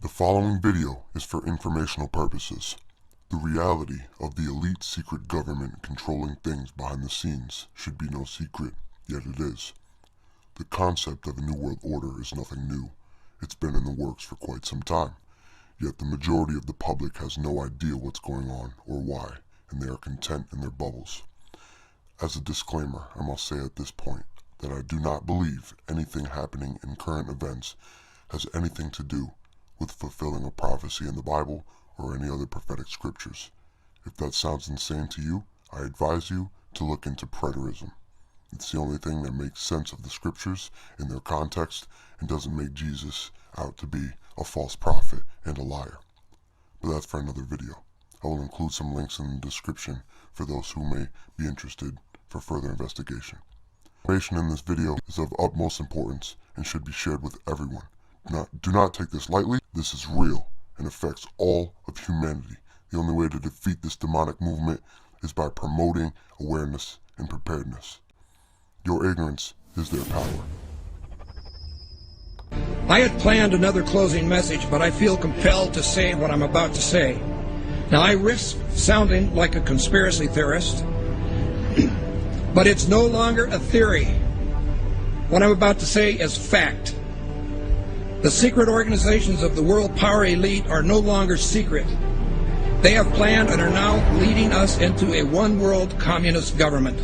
The following video is for informational purposes. The reality of the elite secret government controlling things behind the scenes should be no secret, yet it is. The concept of a New World Order is nothing new. It's been in the works for quite some time. Yet the majority of the public has no idea what's going on or why, and they are content in their bubbles. As a disclaimer, I must say at this point that I do not believe anything happening in current events has anything to do with fulfilling a prophecy in the Bible or any other prophetic scriptures. If that sounds insane to you, I advise you to look into preterism. It's the only thing that makes sense of the scriptures in their context and doesn't make Jesus out to be a false prophet and a liar. But that's for another video. I will include some links in the description for those who may be interested for further investigation. Information in this video is of utmost importance and should be shared with everyone. Do not take this lightly. This is real and affects all of humanity. The only way to defeat this demonic movement is by promoting awareness and preparedness. Your ignorance is their power. I had planned another closing message, but I feel compelled to say what I'm about to say. Now, I risk sounding like a conspiracy theorist, but it's no longer a theory. What I'm about to say is fact. The secret organizations of the world power elite are no longer secret. They have planned and are now leading us into a one-world communist government.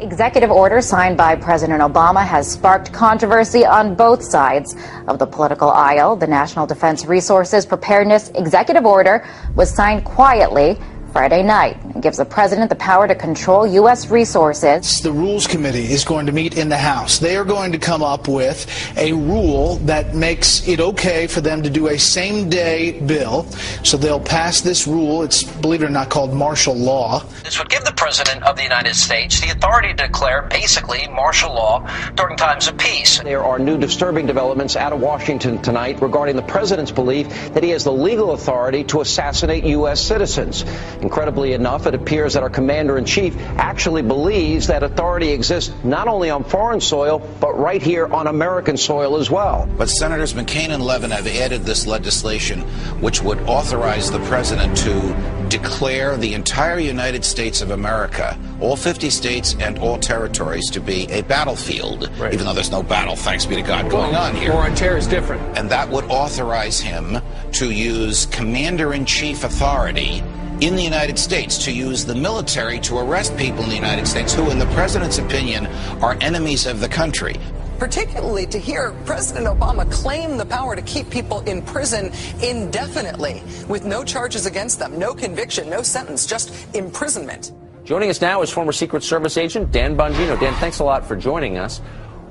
Executive order signed by President Obama has sparked controversy on both sides of the political aisle. The National Defense Resources Preparedness Executive Order was signed quietly Friday night. It gives the president the power to control U.S. resources. The Rules Committee is going to meet in the House. They are going to come up with a rule that makes it okay for them to do a same-day bill. So they'll pass this rule. It's, believe it or not, called martial law. This would give the President of the United States the authority to declare basically martial law during times of peace. There are new disturbing developments out of Washington tonight regarding the President's belief that he has the legal authority to assassinate U.S. citizens. Incredibly enough, it appears that our commander-in-chief actually believes that authority exists not only on foreign soil, but right here on American soil as well. But Senators McCain and Levin have added this legislation, which would authorize the president to declare the entire United States of America, all 50 states and all territories, to be a battlefield, right, even though there's no battle, thanks be to God, going on here. War on terror is different. And that would authorize him to use commander-in-chief authority in the United States, to use the military to arrest people in the United States who, in the president's opinion, are enemies of the country. Particularly to hear President Obama claim the power to keep people in prison indefinitely with no charges against them, no conviction, no sentence, just imprisonment. Joining us now is former Secret Service agent Dan Bongino. Dan, thanks a lot for joining us.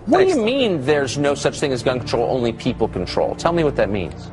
What do you mean there's no such thing as gun control, only people control? Tell me what that means.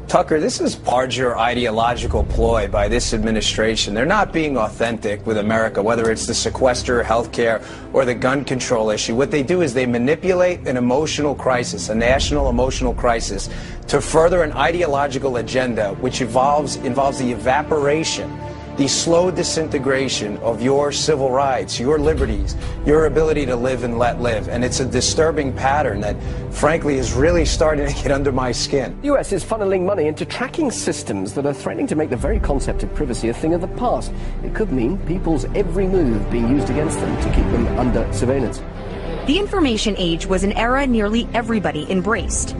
Tucker, this is larger ideological ploy by this administration. They're not being authentic with America, whether it's the sequester, healthcare, or the gun control issue. What they do is they manipulate an emotional crisis, a national emotional crisis, to further an ideological agenda which involves the evaporation, the slow disintegration of your civil rights, your liberties, your ability to live and let live. And it's a disturbing pattern that, frankly, is really starting to get under my skin. The US is funneling money into tracking systems that are threatening to make the very concept of privacy a thing of the past. It could mean people's every move being used against them to keep them under surveillance. The information age was an era nearly everybody embraced.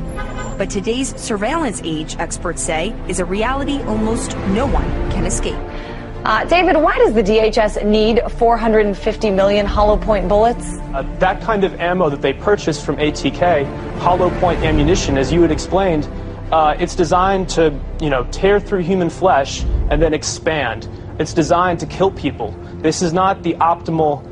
But today's surveillance age, experts say, is a reality almost no one can escape. David, why does the DHS need 450 million hollow point bullets? That kind of ammo that they purchased from ATK, hollow point ammunition, as you had explained, it's designed to, tear through human flesh and then expand. It's designed to kill people. This is not the optimal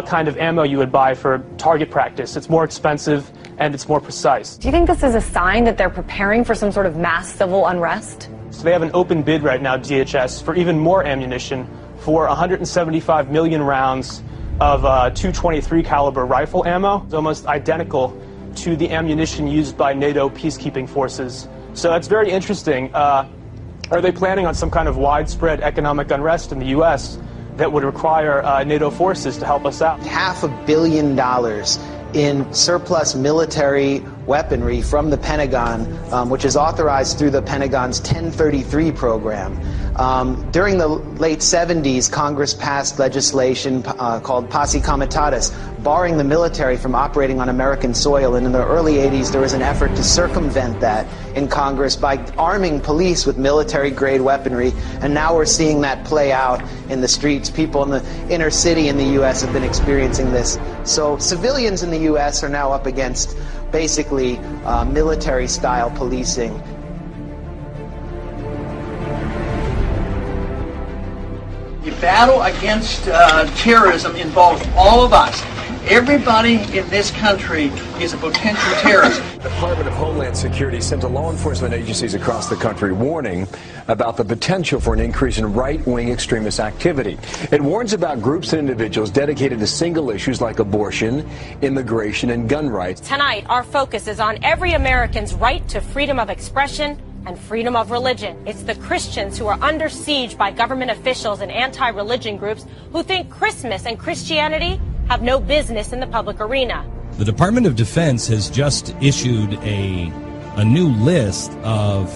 kind of ammo you would buy for target practice. It's more expensive and it's more precise. Do you think this is a sign that they're preparing for some sort of mass civil unrest? So they have an open bid right now, DHS, for even more ammunition, for 175 million rounds of .223 caliber rifle ammo. It's almost identical to the ammunition used by NATO peacekeeping forces. So that's very interesting. Are they planning on some kind of widespread economic unrest in the U.S.? that would require NATO forces to help us out. $500 million in surplus military weaponry from the Pentagon, which is authorized through the Pentagon's 1033 program. During the late 70s, Congress passed legislation called Posse Comitatus, barring the military from operating on American soil. And in the early 80s, there was an effort to circumvent that in Congress by arming police with military-grade weaponry. And now we're seeing that play out in the streets. People in the inner city in the U.S. have been experiencing this. So civilians in the U.S. are now up against basically military-style policing. The battle against terrorism involves all of us. Everybody in this country is a potential terrorist. The Department of Homeland Security sent to law enforcement agencies across the country warning about the potential for an increase in right-wing extremist activity. It warns about groups and individuals dedicated to single issues like abortion, immigration, and gun rights. Tonight, our focus is on every American's right to freedom of expression and freedom of religion. It's the Christians who are under siege by government officials and anti-religion groups who think Christmas and Christianity have no business in the public arena. The Department of Defense has just issued a new list of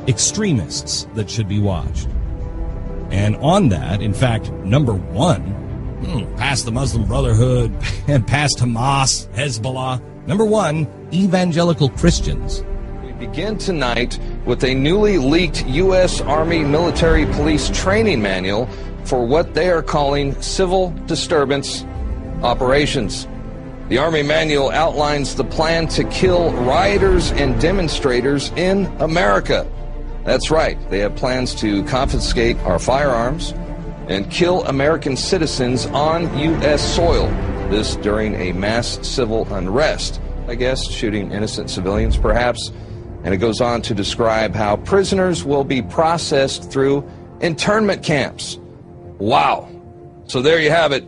extremists that should be watched. And on that, in fact, number one, past the Muslim Brotherhood and past Hamas, Hezbollah, number one, evangelical Christians. We begin tonight with a newly leaked U.S. Army military police training manual for what they are calling civil disturbance operations. The Army manual outlines the plan to kill rioters and demonstrators in America. That's right, they have plans to confiscate our firearms and kill American citizens on U.S. soil. This during a mass civil unrest, I guess, shooting innocent civilians perhaps. And it goes on to describe how prisoners will be processed through internment camps. Wow. So there you have it.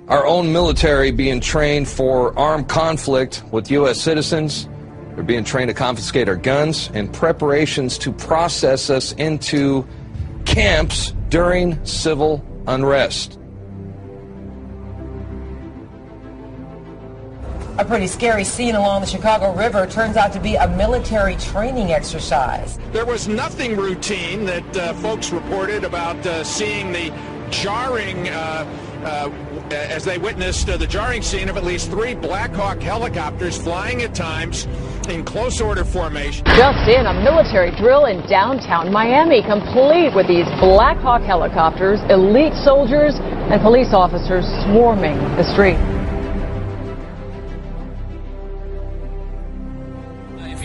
Our own military being trained for armed conflict with U.S. citizens. They're being trained to confiscate our guns in preparations to process us into camps during civil unrest. A pretty scary scene along the Chicago River turns out to be a military training exercise. There was nothing routine that folks reported about seeing the jarring as they witnessed the jarring scene of at least 3 Black Hawk helicopters flying at times in close order formation. Just in, a military drill in downtown Miami, complete with these Black Hawk helicopters, elite soldiers, and police officers swarming the street.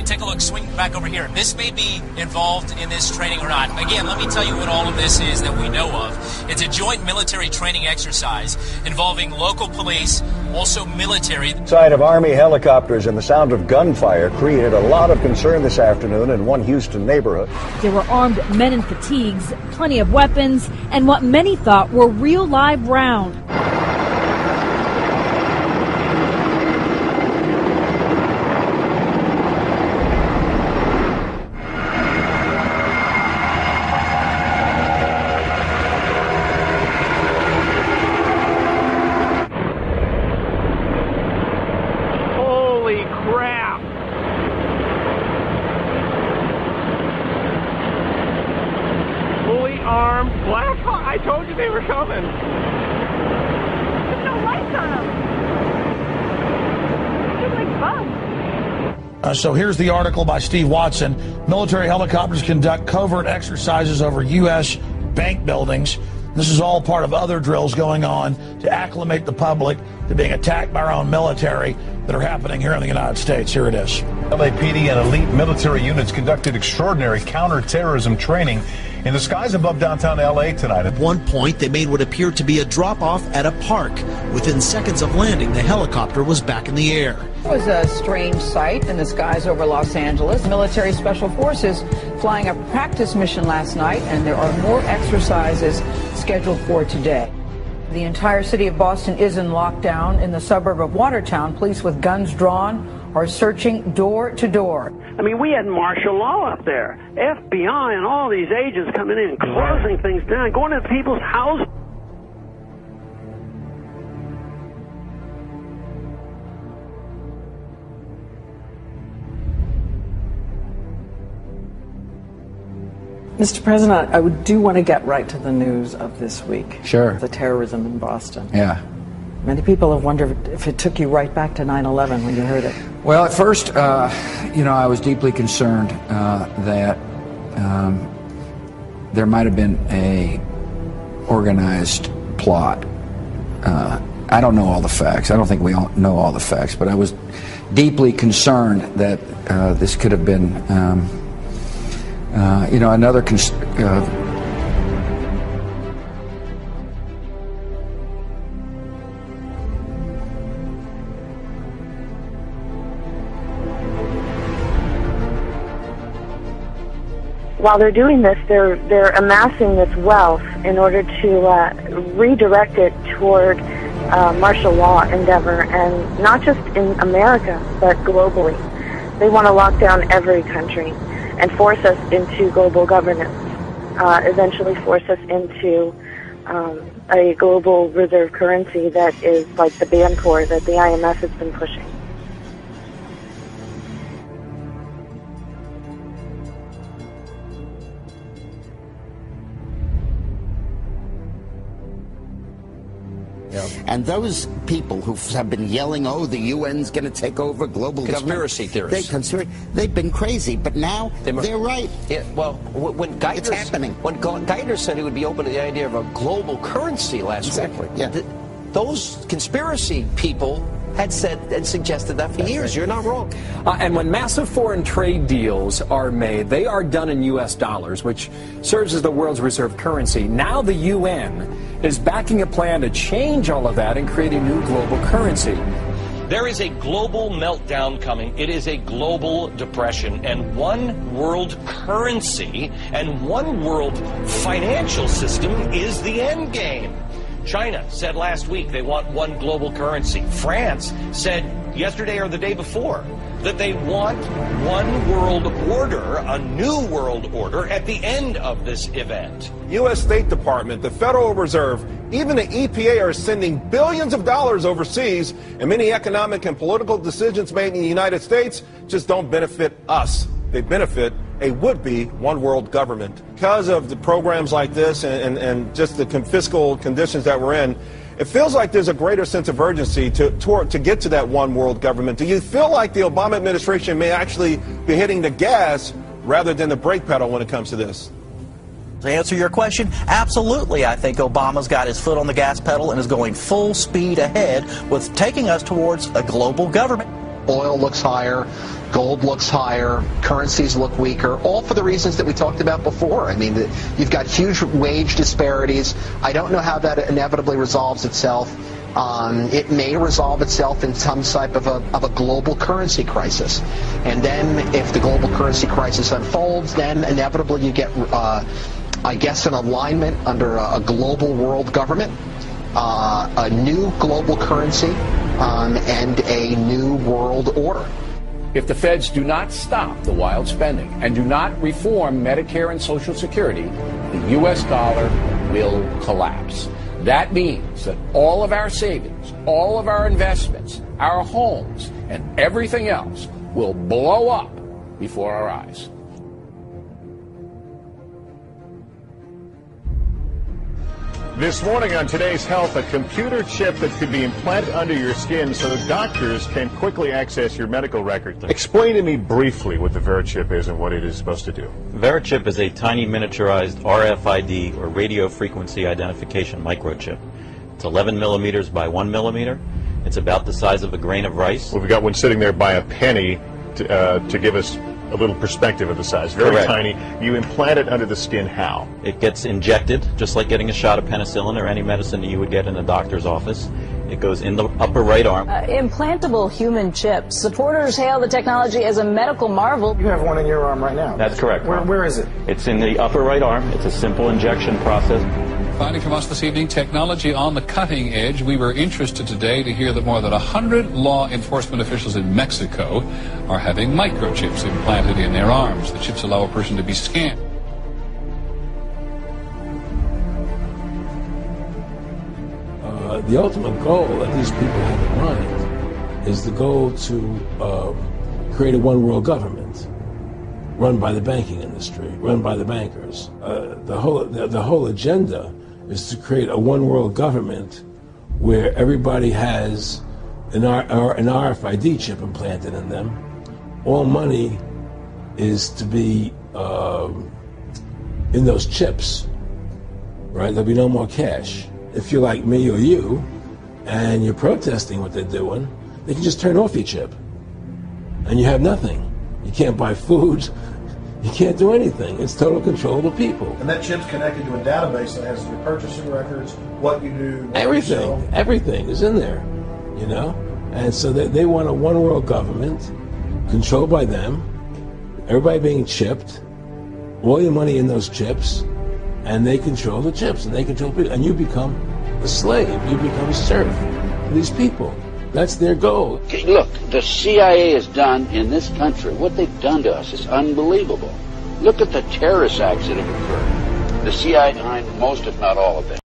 Take a look, swing back over here. This may be involved in this training or not. Again, let me tell you what all of this is that we know of. It's a joint military training exercise involving local police, also military. Sight of Army helicopters and the sound of gunfire created a lot of concern this afternoon in one Houston neighborhood. There were armed men in fatigues, plenty of weapons, and what many thought were real live rounds. So here's the article by Steve Watson. Military helicopters conduct covert exercises over U.S. bank buildings. This is all part of other drills going on to acclimate the public to being attacked by our own military that are happening here in the United States. Here it is. LAPD and elite military units conducted extraordinary counterterrorism training in the skies above downtown L.A. tonight. At one point, they made what appeared to be a drop-off at a park. Within seconds of landing, the helicopter was back in the air. It was a strange sight in the skies over Los Angeles. Military Special Forces flying a practice mission last night, and there are more exercises scheduled for today. The entire city of Boston is in lockdown. In the suburb of Watertown, police with guns drawn are searching door to door. I mean, we had martial law up there. FBI and all these agents coming in, closing things down, going to people's houses. Mr. President, I do want to get right to the news of this week. Sure. The terrorism in Boston. Yeah. Many people have wondered if it took you right back to 9/11 when you heard it. Well, at first, I was deeply concerned that there might have been a organized plot. I don't know all the facts. I don't think we all know all the facts, but I was deeply concerned that this could have been, another. While they're doing this, they're amassing this wealth in order to redirect it toward martial law endeavor, and not just in America, but globally. They want to lock down every country and force us into global governance, eventually force us into a global reserve currency that is like the Bancor that the IMF has been pushing. And those people who have been yelling, "Oh, the UN's going to take over global conspiracy government," theorists. They've been crazy, but now they're right. Yeah, well, when It's happening. When Geithner said he would be open to the idea of a global currency last week, those conspiracy people had said and suggested that for years. You're not wrong. And when massive foreign trade deals are made, they are done in U.S. dollars, which serves as the world's reserve currency. Now the UN is backing a plan to change all of that and create a new global currency. There is a global meltdown coming. It is a global depression, and one world currency and one world financial system is the end game. China said last week they want one global currency. France said yesterday or the day before that they want one world order, a new world order, at the end of this event. U.S. State Department, the Federal Reserve, even the EPA are sending billions of dollars overseas, and many economic and political decisions made in the United States just don't benefit us. They benefit a would-be one-world government. Because of the programs like this and just the fiscal conditions that we're in, it feels like there's a greater sense of urgency to get to that one-world government. Do you feel like the Obama administration may actually be hitting the gas rather than the brake pedal when it comes to this? To answer your question, absolutely. I think Obama's got his foot on the gas pedal and is going full speed ahead with taking us towards a global government. Oil looks higher, gold looks higher, currencies look weaker, all for the reasons that we talked about before. I mean, you've got huge wage disparities. I don't know how that inevitably resolves itself. It may resolve itself in some type of a global currency crisis. And then if the global currency crisis unfolds, then inevitably you get, I guess, an alignment under a global world government, a new global currency, and a new world order. If the feds do not stop the wild spending and do not reform Medicare and Social Security, the U.S. dollar will collapse. That means that all of our savings, all of our investments, our homes, and everything else will blow up before our eyes. This morning on Today's Health, a computer chip that could be implanted under your skin so that doctors can quickly access your medical records. Explain to me briefly what the VeriChip is and what it is supposed to do. VeriChip is a tiny miniaturized RFID, or radio frequency identification microchip. It's 11 millimeters by 1 millimeter. It's about the size of a grain of rice. Well, we've got one sitting there by a penny to give us a little perspective of the size. Very Correct. Tiny. You implant it under the skin how? It gets injected, just like getting a shot of penicillin or any medicine that you would get in a doctor's office. It goes in the upper right arm. Implantable human chips. Supporters hail the technology as a medical marvel. You have one in your arm right now. That's correct. Where is it? It's in the upper right arm. It's a simple injection process. Finding from us this evening, technology on the cutting edge. We were interested today to hear that more than 100 law enforcement officials in Mexico are having microchips implanted in their arms. The chips allow a person to be scanned. The ultimate goal that these people have in mind is the goal to create a one-world government. run by the banking industry, run by the bankers. The whole agenda is to create a one world government where everybody has an RFID chip implanted in them. All money is to be in those chips, right? There'll be no more cash. If you're like me or you, and you're protesting what they're doing, they can just turn off your chip, and you have nothing. You can't buy food. You can't do anything. It's total control of the people. And that chip's connected to a database that has your purchasing records, what you do, what everything. you sell. Everything is in there, you know? And so they want a one world government controlled by them, everybody being chipped, all your money in those chips, and they control the chips, and they control people, and you become a slave, you become a serf to these people. That's their goal. Okay, look, the CIA has done in this country, what they've done to us is unbelievable. Look at the terrorist acts that have occurred. The CIA behind most, if not all of them.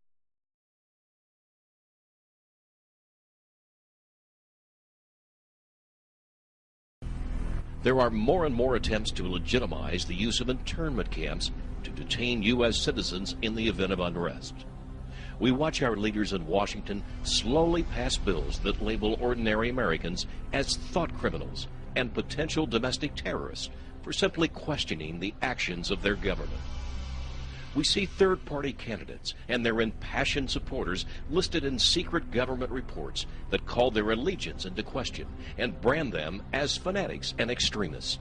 There are more and more attempts to legitimize the use of internment camps to detain U.S. citizens in the event of unrest. We watch our leaders in Washington slowly pass bills that label ordinary Americans as thought criminals and potential domestic terrorists for simply questioning the actions of their government. We see third-party candidates and their impassioned supporters listed in secret government reports that call their allegiance into question and brand them as fanatics and extremists.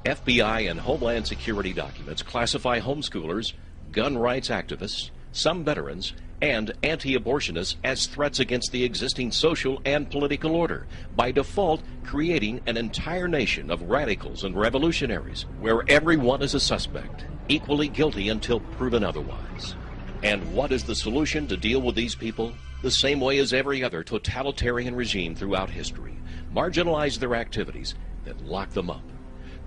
FBI and Homeland Security documents classify homeschoolers, gun rights activists, some veterans, and anti-abortionists as threats against the existing social and political order, by default creating an entire nation of radicals and revolutionaries where everyone is a suspect, equally guilty until proven otherwise. And what is the solution to deal with these people? The same way as every other totalitarian regime throughout history: marginalize their activities, then lock them up.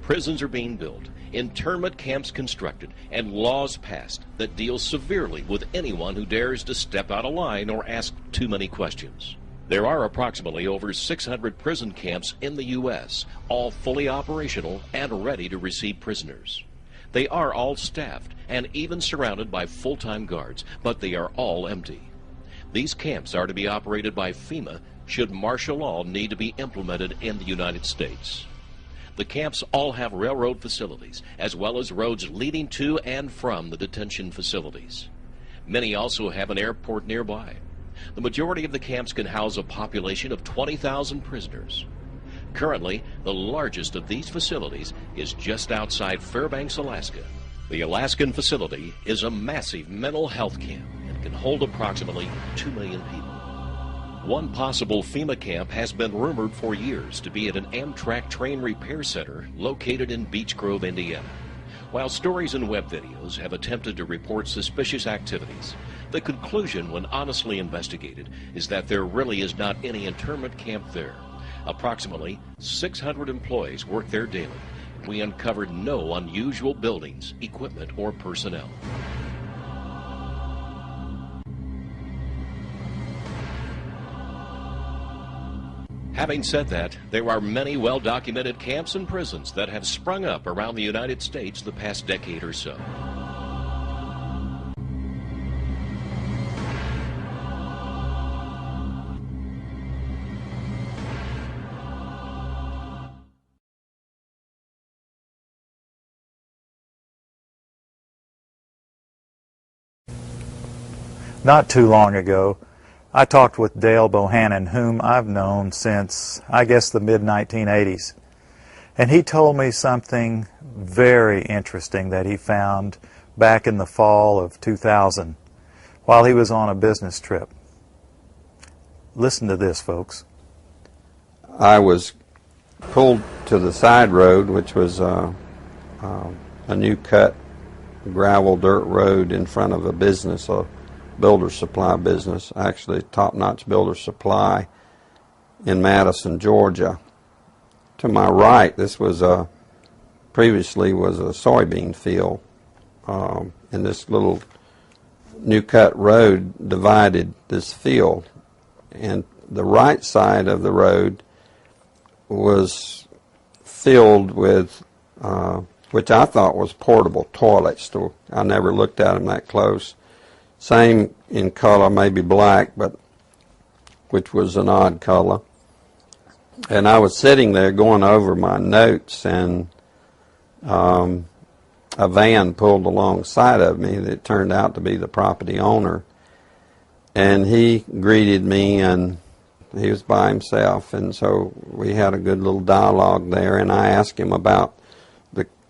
Prisons are being built, internment camps constructed, and laws passed that deal severely with anyone who dares to step out of line or ask too many questions. There are approximately over 600 prison camps in the U.S., all fully operational and ready to receive prisoners. They are all staffed and even surrounded by full-time guards, but they are all empty. These camps are to be operated by FEMA should martial law need to be implemented in the United States. The camps all have railroad facilities, as well as roads leading to and from the detention facilities. Many also have an airport nearby. The majority of the camps can house a population of 20,000 prisoners. Currently, the largest of these facilities is just outside Fairbanks, Alaska. The Alaskan facility is a massive mental health camp and can hold approximately 2 million people. One possible FEMA camp has been rumored for years to be at an Amtrak train repair center located in Beech Grove, Indiana. While stories and web videos have attempted to report suspicious activities, the conclusion, when honestly investigated, is that there really is not any internment camp there. Approximately 600 employees work there daily. We uncovered no unusual buildings, equipment, or personnel. Having said that, there are many well-documented camps and prisons that have sprung up around the United States the past decade or so. Not too long ago, I talked with Dale Bohannon, whom I've known since, I guess, the mid-1980s. And he told me something very interesting that he found back in the fall of 2000 while he was on a business trip. Listen to this, folks. I was pulled to the side road, which was a new cut gravel dirt road in front of a business, a builder supply business, actually top-notch builder supply in Madison, Georgia. To my right, this was previously was a soybean field, and this little new cut road divided this field, and the right side of the road was filled with which I thought was portable toilets. So I never looked at them that close. Same in color, maybe black, but which was an odd color. And I was sitting there going over my notes, and a van pulled alongside of me that turned out to be the property owner. And he greeted me, and he was by himself, and so we had a good little dialogue there, and I asked him about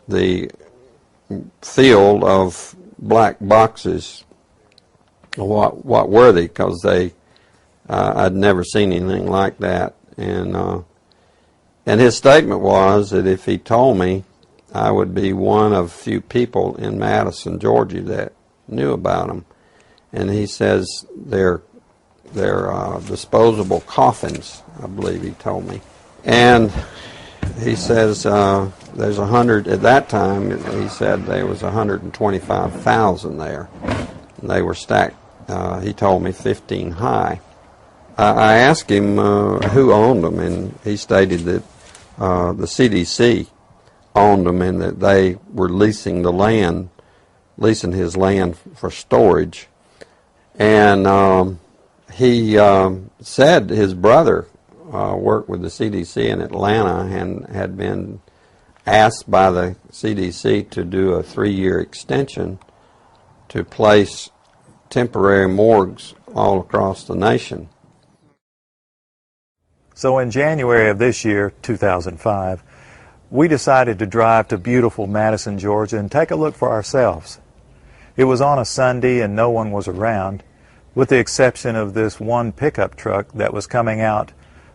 the field of black boxes. What were they? Because I'd never seen anything like that, and his statement was that if he told me, I would be one of few people in Madison, Georgia that knew about them. And he says they're disposable coffins, I believe he told me. And he says there's 100, at that time he said there was 125,000 there. And they were stacked, he told me 15 high. I asked him who owned them, and he stated that the CDC owned them and that they were leasing his land for storage. And he said his brother worked with the CDC in Atlanta and had been asked by the CDC to do a 3-year extension to place temporary morgues all across the nation. So in January of this year, 2005, we decided to drive to beautiful Madison, Georgia, and take a look for ourselves. It was on a Sunday and no one was around, with the exception of this one pickup truck that was coming out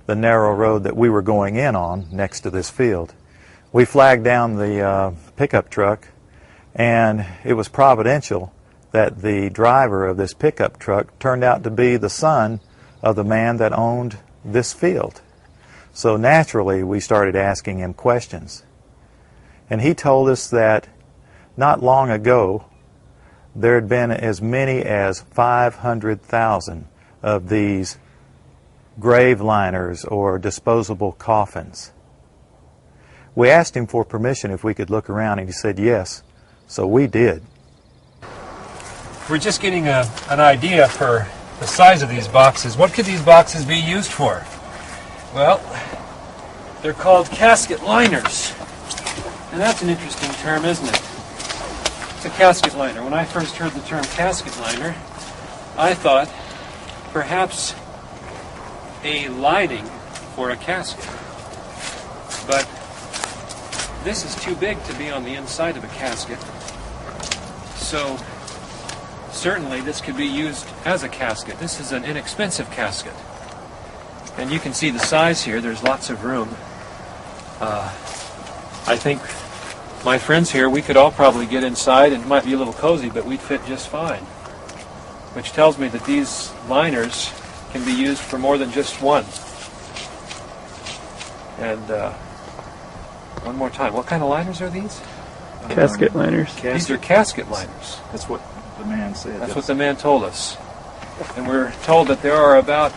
the narrow road that we were going in on next to this field. We flagged down the pickup truck, and it was providential that the driver of this pickup truck turned out to be the son of the man that owned this field. So naturally, we started asking him questions. And he told us that not long ago, there had been as many as 500,000 of these grave liners or disposable coffins. We asked him for permission if we could look around, and he said yes. So we did. We're just getting an idea for the size of these boxes. What could these boxes be used for? Well, they're called casket liners. And that's an interesting term, isn't it? It's a casket liner. When I first heard the term casket liner, I thought perhaps a lining for a casket. But this is too big to be on the inside of a casket. So certainly this could be used as a casket. This is an inexpensive casket. And you can see the size here. There's lots of room. I think my friends here, we could all probably get inside, and it might be a little cozy, but we'd fit just fine. Which tells me that these liners can be used for more than just one. And one more time, what kind of liners are these? Casket liners. These are casket liners. That's what the man said. That's what the man told us. And we're told that there are about,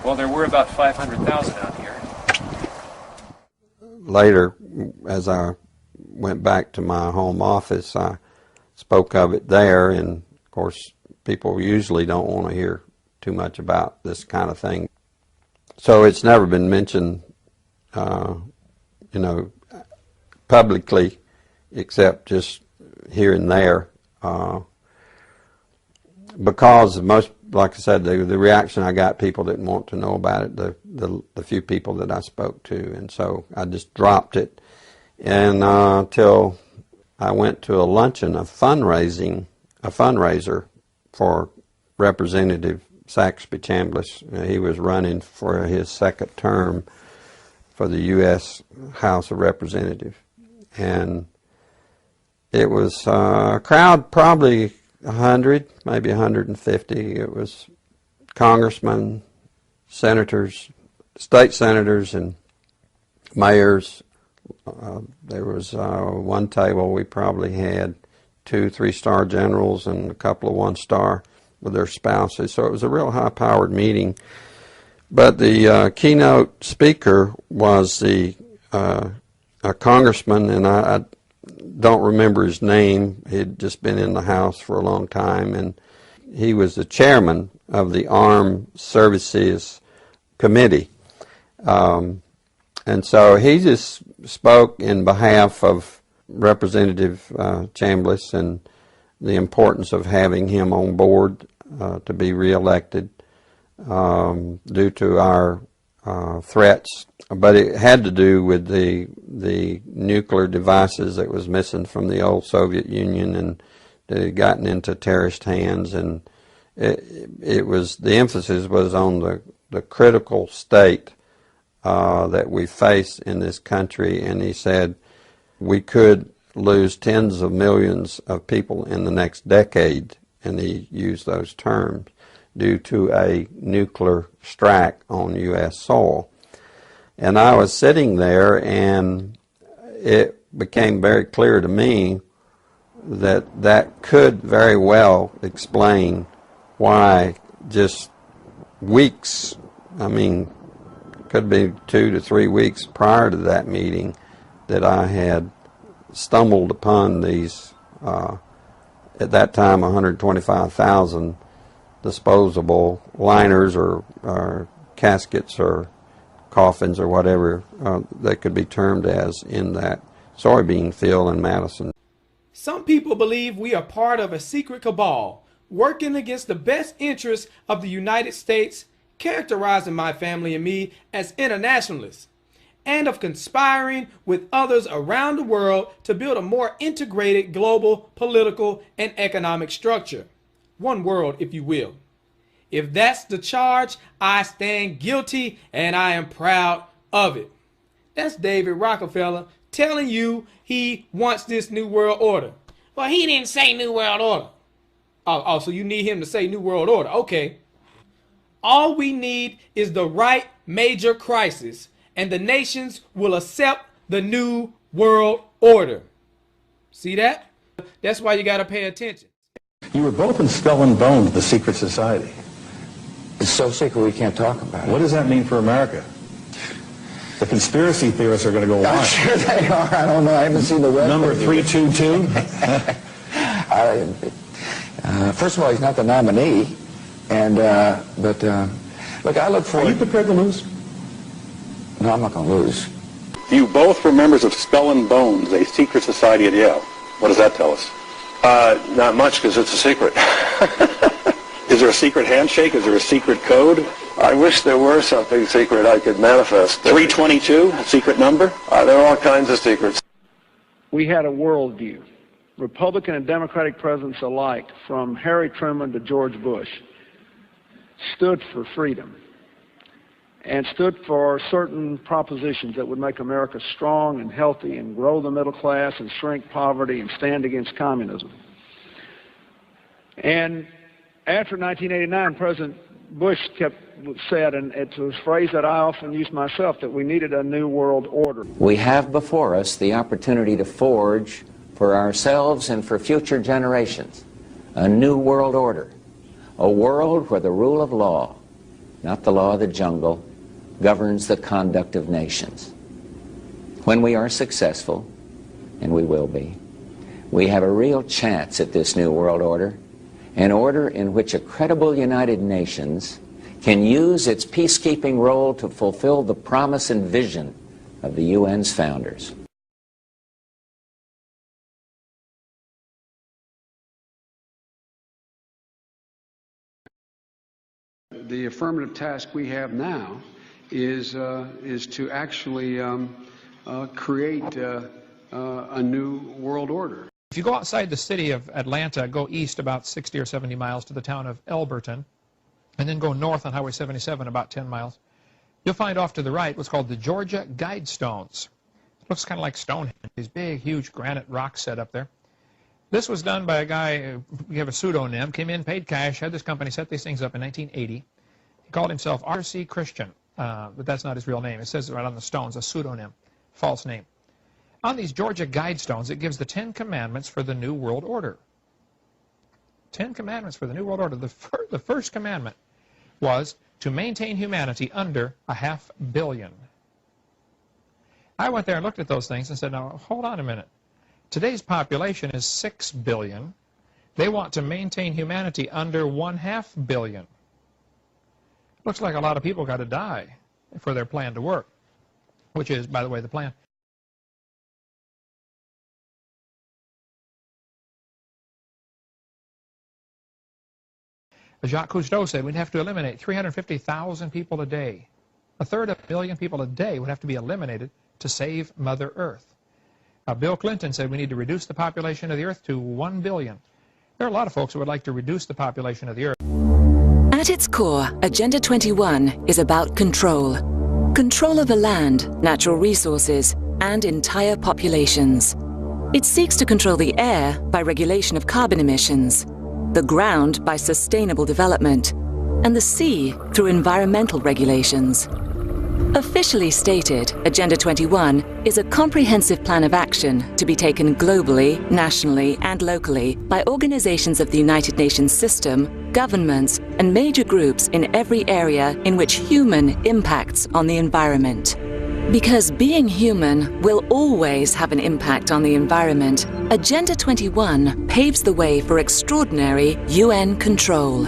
well, there were about 500,000 out here. Later, as I went back to my home office, I spoke of it there, and of course people usually don't want to hear too much about this kind of thing. So it's never been mentioned, publicly, except just here and there, because most, like I said, the reaction I got, people didn't want to know about it, the few people that I spoke to, and so I just dropped it. And till I went to a luncheon, a fundraiser for Representative Saxby Chambliss. He was running for his second term for the U.S. House of Representatives. And it was a crowd, probably 100, maybe 150. It was congressmen, senators, state senators, and mayors. There was one table we probably had 2 3-star generals and a couple of 1-star with their spouses. So it was a real high-powered meeting. But the keynote speaker was a congressman, and don't remember his name. He'd just been in the House for a long time, and he was the chairman of the Armed Services Committee. And so he just spoke in behalf of Representative Chambliss and the importance of having him on board to be reelected due to our threats. But it had to do with the nuclear devices that was missing from the old Soviet Union and that had gotten into terrorist hands, and it was, the emphasis was on the critical state that we face in this country, and he said we could lose tens of millions of people in the next decade, and he used those terms, due to a nuclear strike on U.S. soil. And I was sitting there, and it became very clear to me that that could very well explain why just weeks, I mean, could be 2 to 3 weeks prior to that meeting, that I had stumbled upon these, at that time, 125,000 disposable liners or caskets or coffins or whatever that could be termed as in that soybean field in Madison. Some people believe we are part of a secret cabal working against the best interests of the United States, characterizing my family and me as internationalists, and of conspiring with others around the world to build a more integrated global political and economic structure. One world, if you will. If that's the charge, I stand guilty, and I am proud of it. That's David Rockefeller telling you he wants this New World Order. Well, he didn't say New World Order. Oh, so you need him to say New World Order. Okay. All we need is the right major crisis, and the nations will accept the New World Order. See that? That's why you got to pay attention. You were both in Skull and Bones, the secret society. It's so secret we can't talk about it. What does that mean for America? The conspiracy theorists are going to go wild. I'm sure they are. I don't know. I haven't seen the web. Number 322? First of all, he's not the nominee. And, look, I look forward... Are you prepared to lose? No, I'm not going to lose. You both were members of Skull and Bones, a secret society at Yale. What does that tell us? Not much, because it's a secret. Is there a secret handshake? Is there a secret code? I wish there were something secret I could manifest. 322, a secret number? There are all kinds of secrets. We had a worldview, Republican and Democratic presidents alike, from Harry Truman to George Bush, stood for freedom and stood for certain propositions that would make America strong and healthy and grow the middle class and shrink poverty and stand against communism. And after 1989, President Bush said, and it's a phrase that I often use myself, that we needed a new world order. We have before us the opportunity to forge for ourselves and for future generations a new world order, a world where the rule of law, not the law of the jungle, governs the conduct of nations. When we are successful, and we will be, we have a real chance at this new world order, an order in which a credible United Nations can use its peacekeeping role to fulfill the promise and vision of the UN's founders. The affirmative task we have now is to actually create a new world order. If you go outside the city of Atlanta, go east about 60 or 70 miles to the town of Elberton, and then go north on Highway 77 about 10 miles, you'll find off to the right what's called the Georgia Guidestones. It looks kind of like Stonehenge, these big, huge granite rocks set up there. This was done by a guy, we have a pseudonym, came in, paid cash, had this company set these things up in 1980. He called himself R.C. Christian, but that's not his real name. It says it right on the stones, a pseudonym, false name. On these Georgia Guidestones, it gives the 10 Commandments for the New World Order. 10 Commandments for the New World Order. The first commandment was to maintain humanity under 500 million. I went there and looked at those things and said, now, hold on a minute. Today's population is 6 billion. They want to maintain humanity under 1/2 billion. Looks like a lot of people got to die for their plan to work, which is, by the way, the plan. Jacques Cousteau said we'd have to eliminate 350,000 people a day. 1/3 of a million people a day would have to be eliminated to save Mother Earth. Bill Clinton said we need to reduce the population of the Earth to 1 billion. There are a lot of folks who would like to reduce the population of the Earth. At its core, Agenda 21 is about control. Control over land, natural resources, and entire populations. It seeks to control the air by regulation of carbon emissions, the ground by sustainable development, and the sea through environmental regulations. Officially stated, Agenda 21 is a comprehensive plan of action to be taken globally, nationally, and locally by organizations of the United Nations system, governments, and major groups in every area in which human impacts on the environment. Because being human will always have an impact on the environment, Agenda 21 paves the way for extraordinary UN control.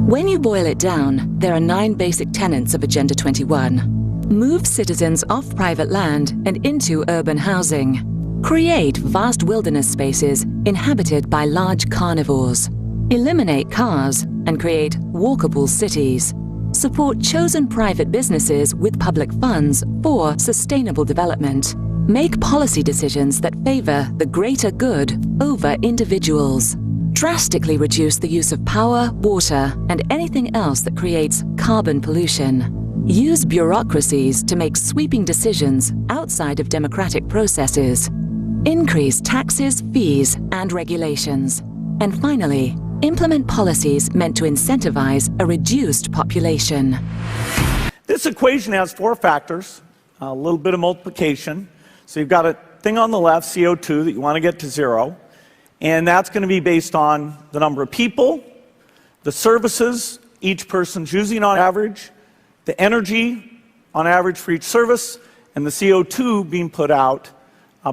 When you boil it down, there are 9 basic tenets of Agenda 21. Move citizens off private land and into urban housing. Create vast wilderness spaces inhabited by large carnivores. Eliminate cars and create walkable cities. Support chosen private businesses with public funds for sustainable development. Make policy decisions that favor the greater good over individuals. Drastically reduce the use of power, water, and anything else that creates carbon pollution. Use bureaucracies to make sweeping decisions outside of democratic processes. Increase taxes, fees, and regulations. And finally, implement policies meant to incentivize a reduced population. This equation has 4 factors, a little bit of multiplication. So you've got a thing on the left, CO2, that you want to get to 0. And that's going to be based on the number of people, the services each person's using on average, the energy on average for each service, and the CO2 being put out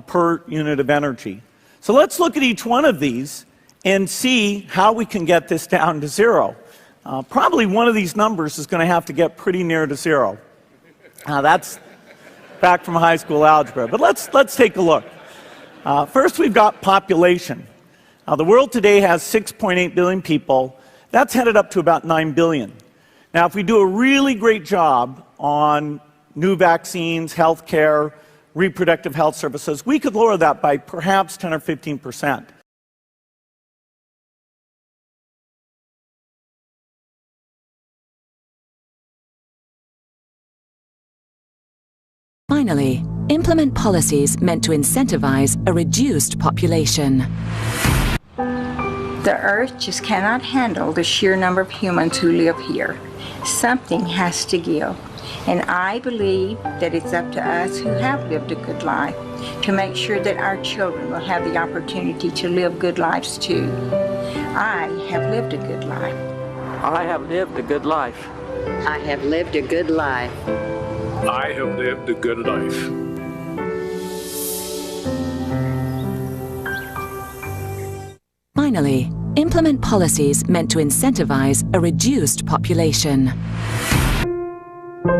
per unit of energy. So let's look at each one of these and see how we can get this down to 0. Probably one of these numbers is going to have to get pretty near to 0. That's back from high school algebra. But let's take a look. First, we've got population. The world today has 6.8 billion people. That's headed up to about 9 billion. Now, if we do a really great job on new vaccines, health care, reproductive health services, we could lower that by perhaps 10 or 15%. Finally, implement policies meant to incentivize a reduced population. The Earth just cannot handle the sheer number of humans who live here. Something has to give. And I believe that it's up to us who have lived a good life to make sure that our children will have the opportunity to live good lives too. I have lived a good life. I have lived a good life. I have lived a good life. I have lived a good life. Finally, implement policies meant to incentivize a reduced population.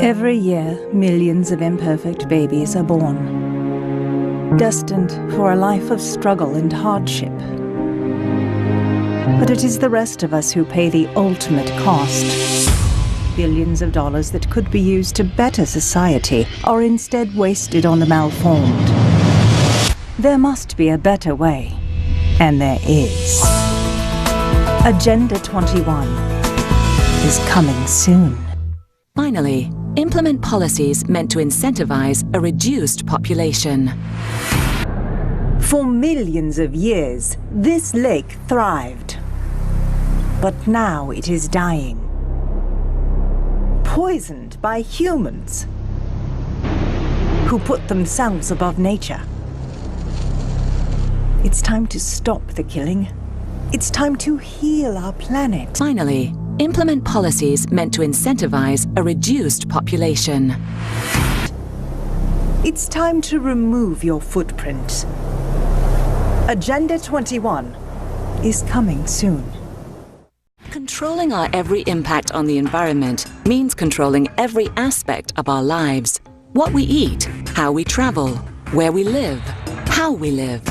Every year, millions of imperfect babies are born, destined for a life of struggle and hardship. But it is the rest of us who pay the ultimate cost. Billions of dollars that could be used to better society are instead wasted on the malformed. There must be a better way, and there is. Agenda 21 is coming soon. Finally, implement policies meant to incentivize a reduced population. For millions of years, this lake thrived. But now it is dying. Poisoned by humans who put themselves above nature. It's time to stop the killing. It's time to heal our planet. Finally, implement policies meant to incentivize a reduced population. It's time to remove your footprint. Agenda 21 is coming soon. Controlling our every impact on the environment means controlling every aspect of our lives. What we eat, how we travel, where we live, how we live.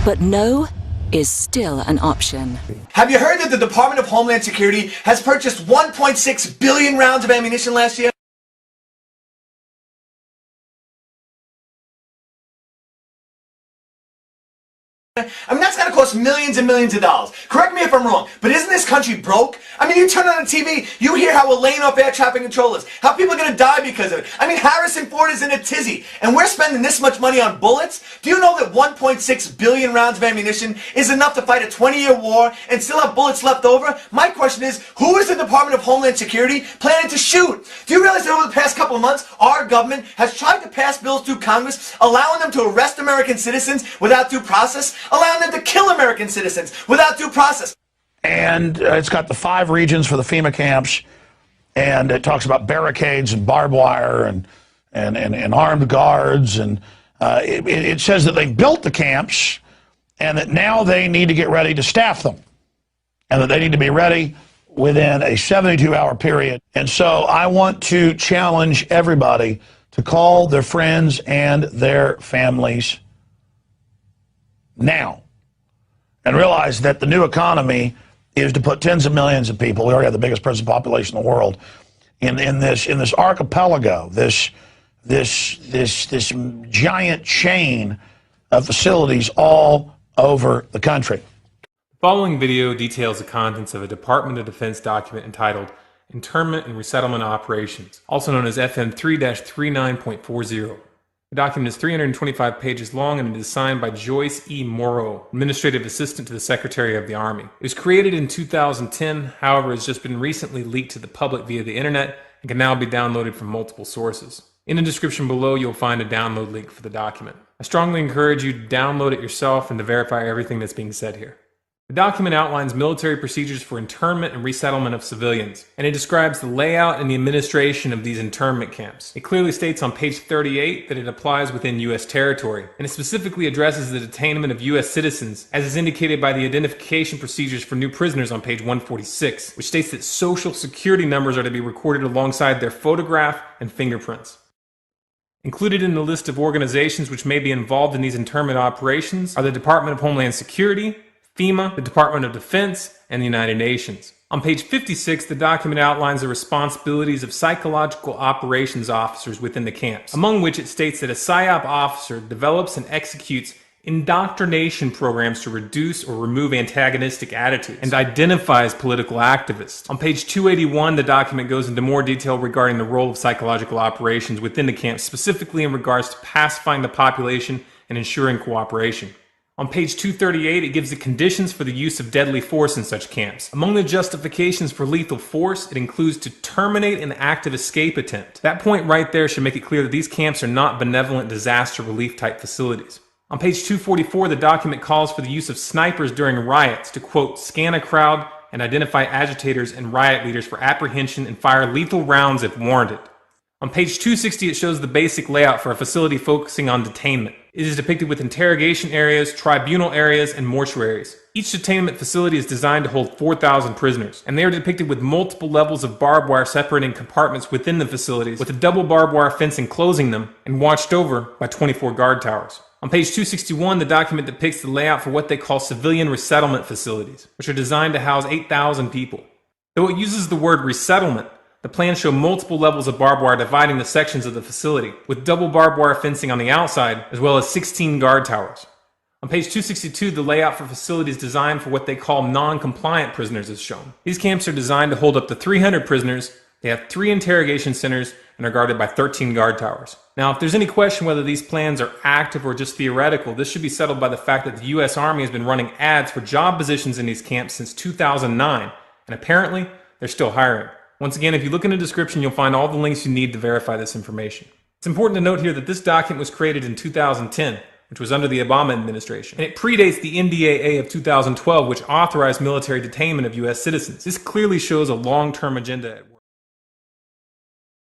But no is still an option. Have you heard that the Department of Homeland Security has purchased 1.6 billion rounds of ammunition last year? I mean, that's going to cost millions and millions of dollars. Correct me if I'm wrong, but isn't this country broke? I mean, you turn on the TV, you hear how we're laying off air traffic controllers, how people are going to die because of it. I mean, Harrison Ford is in a tizzy, and we're spending this much money on bullets? Do you know that 1.6 billion rounds of ammunition is enough to fight a 20-year war and still have bullets left over? My question is, who is the Department of Homeland Security planning to shoot? Do you realize that over the past couple of months, our government has tried to pass bills through Congress allowing them to arrest American citizens without due process, allowing them to kill American citizens without due process? And it's got the 5 regions for the FEMA camps, and it talks about barricades and barbed wire and armed guards, and it says that they've built the camps and that now they need to get ready to staff them, and that they need to be ready within a 72-hour period. And so I want to challenge everybody to call their friends and their families now and realize that the new economy is to put tens of millions of people, we already have the biggest prison population in the world, in this archipelago, this giant chain of facilities all over the country. The following video details the contents of a Department of Defense document entitled Internment and Resettlement Operations, also known as FM 3-39.40. The document is 325 pages long and it is signed by Joyce E. Morrow, Administrative Assistant to the Secretary of the Army. It was created in 2010, however, has just been recently leaked to the public via the internet and can now be downloaded from multiple sources. In the description below, you'll find a download link for the document. I strongly encourage you to download it yourself and to verify everything that's being said here. The document outlines military procedures for internment and resettlement of civilians, and it describes the layout and the administration of these internment camps. It clearly states on page 38 that it applies within U.S. territory, and it specifically addresses the detainment of U.S. citizens, as is indicated by the identification procedures for new prisoners on page 146, which states that social security numbers are to be recorded alongside their photograph and fingerprints. Included in the list of organizations which may be involved in these internment operations are the Department of Homeland Security, FEMA, the Department of Defense, and the United Nations. On page 56, the document outlines the responsibilities of psychological operations officers within the camps, among which it states that a PSYOP officer develops and executes indoctrination programs to reduce or remove antagonistic attitudes and identifies political activists. On page 281, the document goes into more detail regarding the role of psychological operations within the camps, specifically in regards to pacifying the population and ensuring cooperation. On page 238, it gives the conditions for the use of deadly force in such camps. Among the justifications for lethal force, it includes to terminate an active escape attempt. That point right there should make it clear that these camps are not benevolent disaster relief type facilities. On page 244, the document calls for the use of snipers during riots to, quote, scan a crowd and identify agitators and riot leaders for apprehension and fire lethal rounds if warranted. On page 260, it shows the basic layout for a facility focusing on detainment. It is depicted with interrogation areas, tribunal areas, and mortuaries. Each detainment facility is designed to hold 4,000 prisoners, and they are depicted with multiple levels of barbed wire separating compartments within the facilities, with a double barbed wire fence enclosing them, and watched over by 24 guard towers. On page 261, the document depicts the layout for what they call civilian resettlement facilities, which are designed to house 8,000 people. Though it uses the word resettlement, the plans show multiple levels of barbed wire dividing the sections of the facility, with double barbed wire fencing on the outside, as well as 16 guard towers. On page 262, the layout for facilities designed for what they call non-compliant prisoners is shown. These camps are designed to hold up to 300 prisoners, they have 3 interrogation centers, and are guarded by 13 guard towers. Now, if there's any question whether these plans are active or just theoretical, this should be settled by the fact that the U.S. Army has been running ads for job positions in these camps since 2009, and apparently, they're still hiring. Once again, if you look in the description, you'll find all the links you need to verify this information. It's important to note here that this document was created in 2010, which was under the Obama administration, and it predates the NDAA of 2012, which authorized military detainment of U.S. citizens. This clearly shows a long-term agenda at work.